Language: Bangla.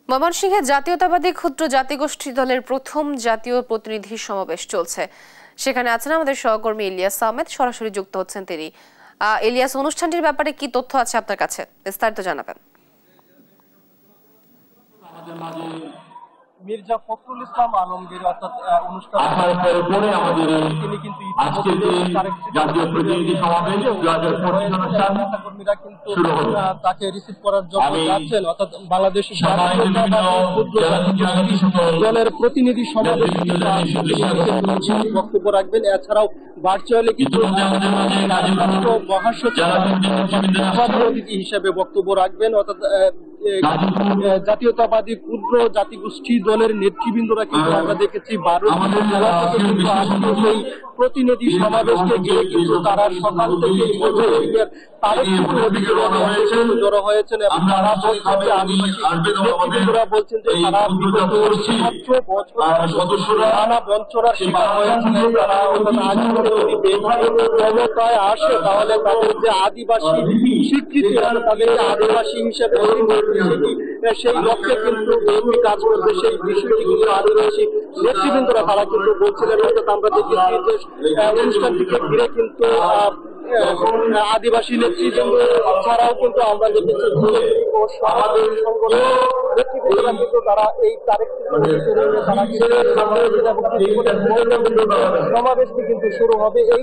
ময়মনসিংহে জাতীয়তাবাদী ক্ষুদ্র জাতিগোষ্ঠী দলের প্রথম জাতীয় প্রতিনিধি সমাবেশ চলছে। সেখানে আছেন আমাদের সহকর্মী ইলিয়াস আহমেদ, সরাসরি যুক্ত হচ্ছেন তিনি। ইলিয়াস, অনুষ্ঠানটির ব্যাপারে কি তথ্য আছে আপনার কাছে, বিস্তারিত জানাবেন। মির্জা ফখরুল ইসলাম আলমগীর অর্থাৎ অনুষ্ঠান তিনি কিন্তু নেতাকর্মীরা কিন্তু তাকে রিসিভ করার জন্য যাচ্ছেন, অর্থাৎ বাংলাদেশ দলের প্রতিনিধি সমাবেশ বক্তব্য রাখবেন। এছাড়াও ভার্চুয়ালি কিন্তু মহাসচিব হিসেবে বক্তব্য রাখবেন, অর্থাৎ জাতীয়তাবাদী ক্ষুদ্র জাতিগোষ্ঠী দলের নেতৃবৃন্দরা কিন্তু আমরা দেখেছি 12 জেলা থেকে কিন্তু আজকে এই প্রতিনিধি সমাবেশকে ঘিরে কিন্তু তারা সকাল থেকে জড়ো হয়েছেন এবং তারা নেতৃবৃন্দরা বলছেন যে তারা নানা বঞ্চনার শিকার হয়েছেন। তারা আসে তাহলে তাদের যে আদিবাসী স্বীকৃতি, তাদের আদিবাসী হিসেবে সেই লক্ষ্যে কিন্তু বিএনপি কাজ করবে, সেই বিষয়টি কিন্তু আদিবাসী নেতৃবৃন্দরা তারা কিন্তু বলছিলেন। অর্থাৎ আমরা দেখেছি যে অনুষ্ঠানটিকে ঘিরে কিন্তু আদিবাসী নেতৃবৃন্দ ছাড়াও কিন্তু আমরা দেখেছি নেতৃবৃন্দরা কিন্তু তারা এই সমাবেশটি কিন্তু শুরু হবে। এই